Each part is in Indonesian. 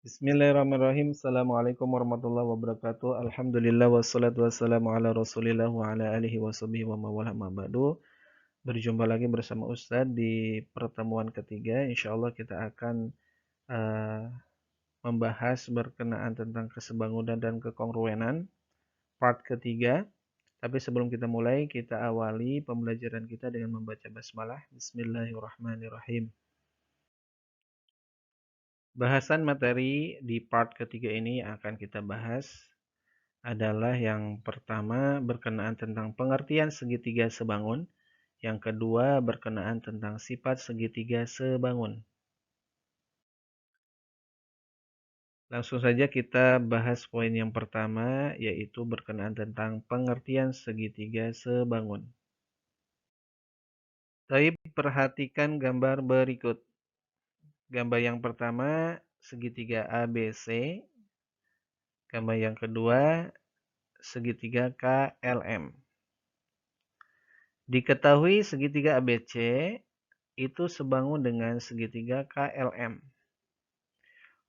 Bismillahirrahmanirrahim. Assalamualaikum warahmatullahi wabarakatuh. Alhamdulillah wassalatu wassalamu ala Rasulillah wa ala alihi washabihi wa mawalah ma ba'du. Berjumpa lagi bersama Ustadz di pertemuan ketiga. Insyaallah kita akan uh, membahas berkenaan tentang kesebangunan dan kekongruenan part ketiga. Tapi sebelum kita mulai, kita awali pembelajaran kita dengan membaca basmalah. Bismillahirrahmanirrahim. Bahasan materi di part ketiga ini akan kita bahas adalah yang pertama berkenaan tentang pengertian segitiga sebangun, yang kedua berkenaan tentang sifat segitiga sebangun. Langsung saja kita bahas poin yang pertama, yaitu berkenaan tentang pengertian segitiga sebangun. Baik, perhatikan gambar berikut. Gambar yang pertama segitiga ABC, gambar yang kedua segitiga KLM. Diketahui segitiga ABC itu sebangun dengan segitiga KLM.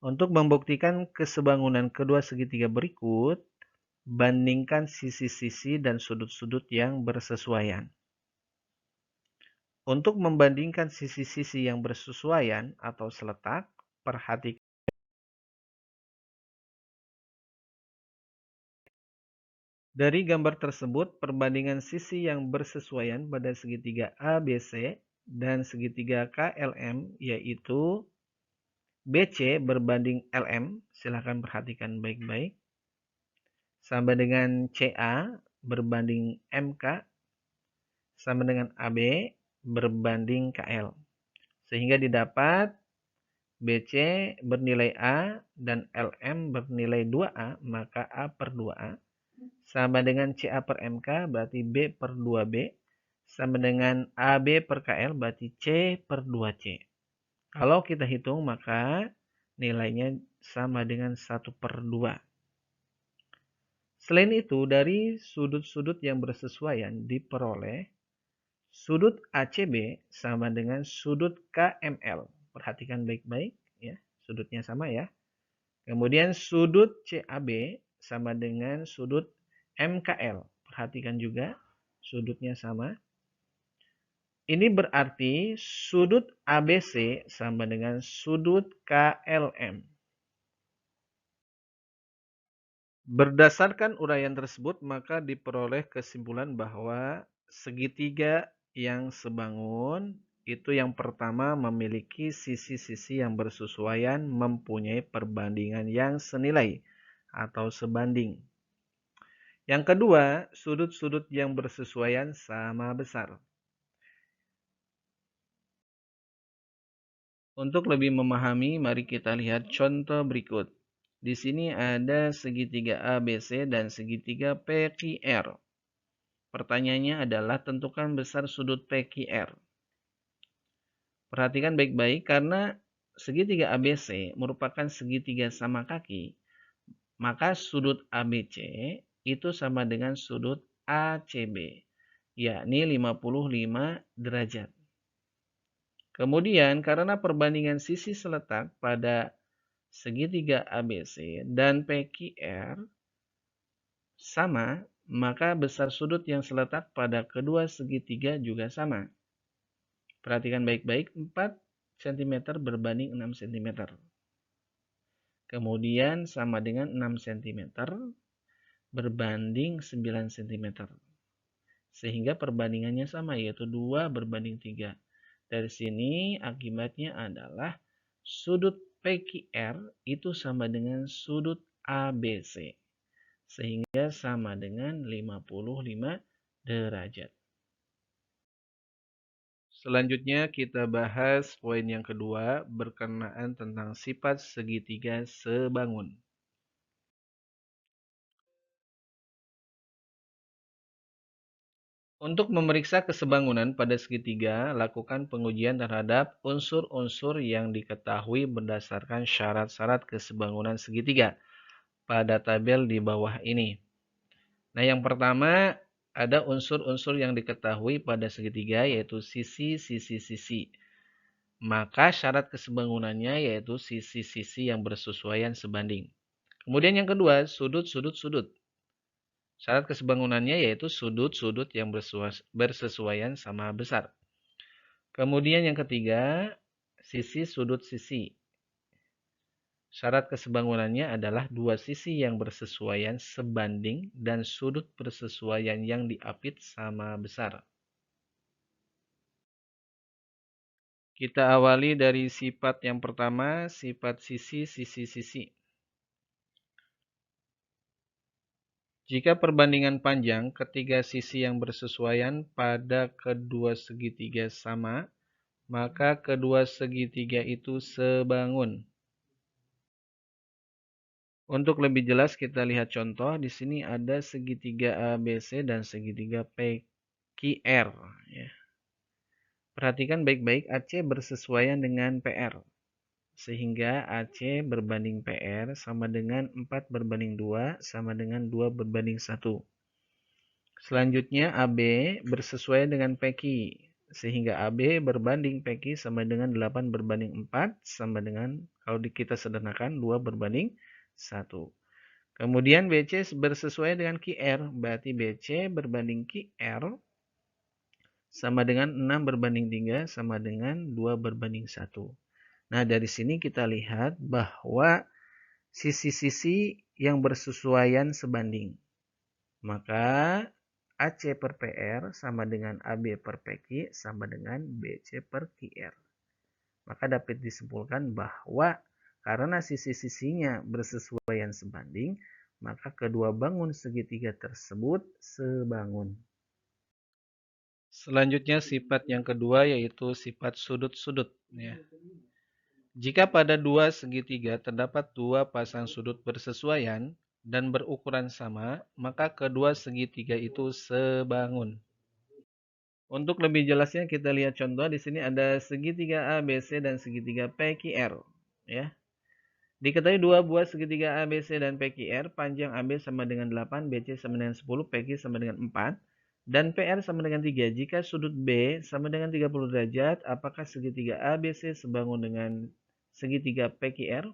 Untuk membuktikan kesebangunan kedua segitiga berikut, bandingkan sisi-sisi dan sudut-sudut yang bersesuaian. Untuk membandingkan sisi-sisi yang bersesuaian atau seletak, perhatikan dari gambar tersebut, perbandingan sisi yang bersesuaian pada segitiga ABC dan segitiga KLM yaitu BC berbanding LM, silahkan perhatikan baik-baik, sama dengan CA berbanding MK, sama dengan AB berbanding KL. Sehingga didapat BC bernilai A dan LM bernilai 2A, maka A per 2A. Sama dengan CA per MK, berarti B per 2B. Sama dengan AB per KL, berarti C per 2C. Kalau kita hitung, maka nilainya sama dengan 1 per 2. Selain itu, dari sudut-sudut yang bersesuaian diperoleh sudut ACB sama dengan sudut KML. Perhatikan baik-baik ya, sudutnya sama ya. Kemudian sudut CAB sama dengan sudut MKL. Perhatikan juga sudutnya sama. Ini berarti sudut ABC sama dengan sudut KLM. Berdasarkan uraian tersebut, maka diperoleh kesimpulan bahwa segitiga yang sebangun itu yang pertama memiliki sisi-sisi yang bersesuaian, mempunyai perbandingan yang senilai atau sebanding. Yang kedua, sudut-sudut yang bersesuaian sama besar. Untuk lebih memahami, mari kita lihat contoh berikut. Di sini ada segitiga ABC dan segitiga PQR. Pertanyaannya adalah tentukan besar sudut PQR. Perhatikan baik-baik karena segitiga ABC merupakan segitiga sama kaki, maka sudut ABC itu sama dengan sudut ACB, yakni 55 derajat. Kemudian karena perbandingan sisi seletak pada segitiga ABC dan PQR sama, maka besar sudut yang seletak pada kedua segitiga juga sama. Perhatikan baik-baik, 4 cm berbanding 6 cm. Kemudian sama dengan 6 cm berbanding 9 cm. Sehingga perbandingannya sama, yaitu 2 berbanding 3. Dari sini akibatnya adalah sudut PQR itu sama dengan sudut ABC. Sehingga sama dengan 55 derajat. Selanjutnya kita bahas poin yang kedua berkenaan tentang sifat segitiga sebangun. Untuk memeriksa kesebangunan pada segitiga, lakukan pengujian terhadap unsur-unsur yang diketahui berdasarkan syarat-syarat kesebangunan segitiga pada tabel di bawah ini. Nah, yang pertama ada unsur-unsur yang diketahui pada segitiga yaitu sisi. maka syarat kesebangunannya yaitu sisi-sisi yang bersesuaian sebanding. Kemudian yang kedua, sudut-sudut-sudut. Syarat kesebangunannya yaitu sudut-sudut yang bersesuaian sama besar. Kemudian yang ketiga, sisi sudut sisi. Syarat kesebangunannya adalah dua sisi yang bersesuaian sebanding dan sudut bersesuaian yang diapit sama besar. Kita awali dari sifat yang pertama, sifat sisi-sisi-sisi. Jika perbandingan panjang ketiga sisi yang bersesuaian pada kedua segitiga sama, maka kedua segitiga itu sebangun. Untuk lebih jelas kita lihat contoh. Di sini ada segitiga ABC dan segitiga PQR. Ya. Perhatikan baik-baik, AC bersesuaian dengan PR. Sehingga AC berbanding PR sama dengan 4 berbanding 2 sama dengan 2 berbanding 1. Selanjutnya AB bersesuaian dengan PQ. Sehingga AB berbanding PQ sama dengan 8 berbanding 4 sama dengan, kalau kita sederhanakan, 2 berbanding 1. Kemudian BC bersesuaian dengan QR. Berarti BC berbanding QR sama dengan 6 berbanding 3 sama dengan 2 berbanding 1. Nah, dari sini kita lihat bahwa sisi-sisi yang bersesuaian sebanding. Maka AC per PR sama dengan AB per PQ sama dengan BC per QR. Maka dapat disimpulkan bahwa karena sisi-sisinya bersesuaian sebanding, maka kedua bangun segitiga tersebut sebangun. Selanjutnya sifat yang kedua yaitu sifat sudut-sudut. Ya. Jika pada dua segitiga terdapat dua pasang sudut bersesuaian dan berukuran sama, maka kedua segitiga itu sebangun. Untuk lebih jelasnya kita lihat contoh. Di sini ada segitiga ABC dan segitiga PQR. Ya. Diketahui dua buah segitiga ABC dan PQR, panjang AB sama dengan 8, BC sama dengan 10, PQ sama dengan 4, dan PR sama dengan 3. Jika sudut B sama dengan 30 derajat, apakah segitiga ABC sebangun dengan segitiga PQR?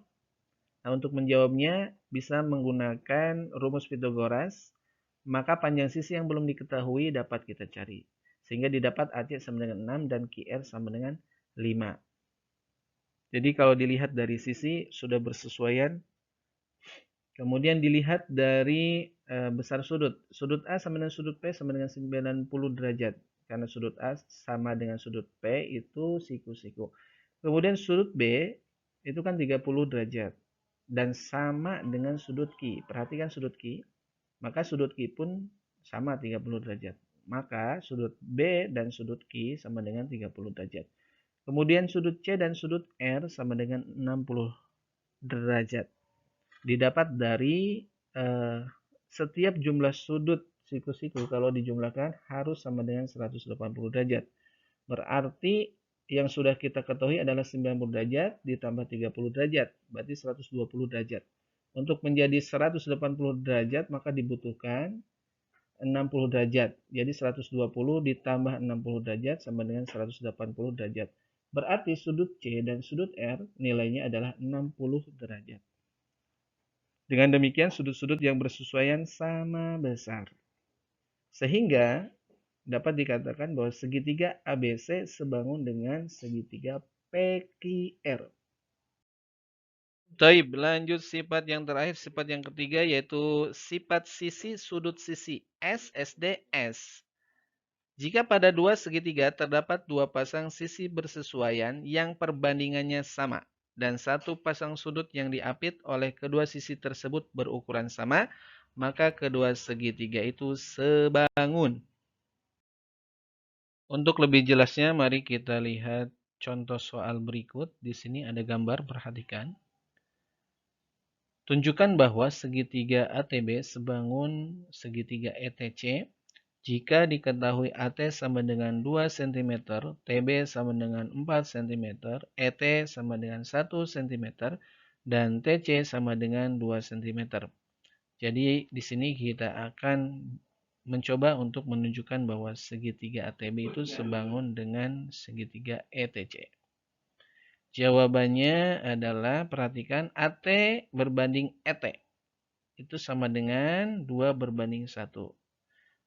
Nah, untuk menjawabnya bisa menggunakan rumus Pythagoras, maka panjang sisi yang belum diketahui dapat kita cari. Sehingga didapat AC sama dengan 6 dan QR sama dengan 5. Jadi kalau dilihat dari sisi sudah bersesuaian. Kemudian dilihat dari besar sudut. Sudut A sama dengan sudut P sama dengan 90 derajat. Karena sudut A sama dengan sudut P itu siku-siku. Kemudian sudut B itu kan 30 derajat. Dan sama dengan sudut Q. Perhatikan sudut Q. Maka sudut Q pun sama 30 derajat. Maka sudut B dan sudut Q sama dengan 30 derajat. Kemudian sudut C dan sudut R sama dengan 60 derajat. Didapat dari setiap jumlah sudut siku-siku kalau dijumlahkan harus sama dengan 180 derajat. Berarti yang sudah kita ketahui adalah 90 derajat ditambah 30 derajat, berarti 120 derajat. Untuk menjadi 180 derajat maka dibutuhkan 60 derajat. Jadi 120 ditambah 60 derajat sama dengan 180 derajat. Berarti sudut C dan sudut R nilainya adalah 60 derajat. Dengan demikian sudut-sudut yang bersesuaian sama besar. Sehingga dapat dikatakan bahwa segitiga ABC sebangun dengan segitiga PQR. Taib, lanjut sifat yang terakhir, sifat yang ketiga yaitu sifat sisi sudut sisi SSDS. Jika pada dua segitiga terdapat dua pasang sisi bersesuaian yang perbandingannya sama dan satu pasang sudut yang diapit oleh kedua sisi tersebut berukuran sama, maka kedua segitiga itu sebangun. Untuk lebih jelasnya, mari kita lihat contoh soal berikut. Di sini ada gambar, perhatikan. Tunjukkan bahwa segitiga ATB sebangun segitiga ETC jika diketahui AT sama dengan 2 cm, TB sama dengan 4 cm, ET sama dengan 1 cm, dan TC sama dengan 2 cm. Jadi di sini kita akan mencoba untuk menunjukkan bahwa segitiga ATB itu sebangun dengan segitiga ETC. Jawabannya adalah perhatikan AT berbanding ET. Itu sama dengan 2:1.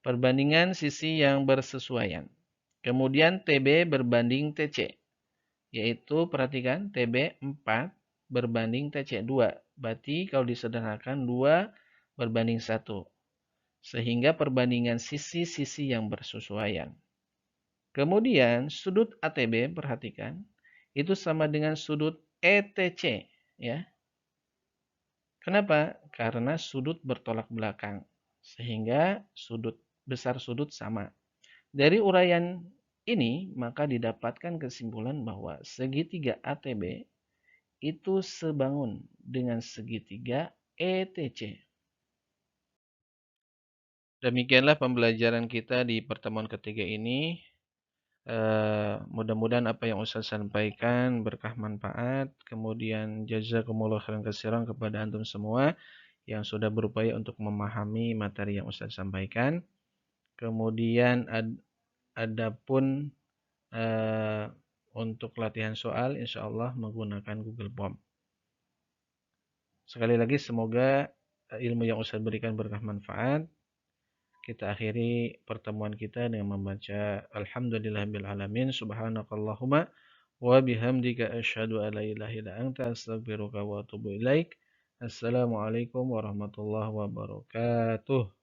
Perbandingan sisi yang bersesuaian. Kemudian TB berbanding TC. Yaitu perhatikan TB 4 berbanding TC 2. Berarti kalau disederhanakan 2:1. Sehingga perbandingan sisi-sisi yang bersesuaian. Kemudian sudut ATB, perhatikan, itu sama dengan sudut ETC, ya. Kenapa? Karena sudut bertolak belakang, sehingga besar sudut sama. Dari uraian ini, maka didapatkan kesimpulan bahwa segitiga ATB itu sebangun dengan segitiga ETC. Demikianlah pembelajaran kita di pertemuan ketiga ini. Mudah-mudahan apa yang Ustaz sampaikan berkah manfaat. Kemudian jazakumullah khairan katsiran kepada antum semua yang sudah berupaya untuk memahami materi yang Ustaz sampaikan. Kemudian adapun untuk latihan soal insyaallah menggunakan Google Form. Sekali lagi semoga ilmu yang Ustaz berikan berkah manfaat. Kita akhiri pertemuan kita dengan membaca Alhamdulillahirabbil alamin, subhanakallahumma wa bihamdika asyhadu an la ilaha illa anta astaghfiruka wa atubu ilaik. Assalamualaikum warahmatullahi wabarakatuh.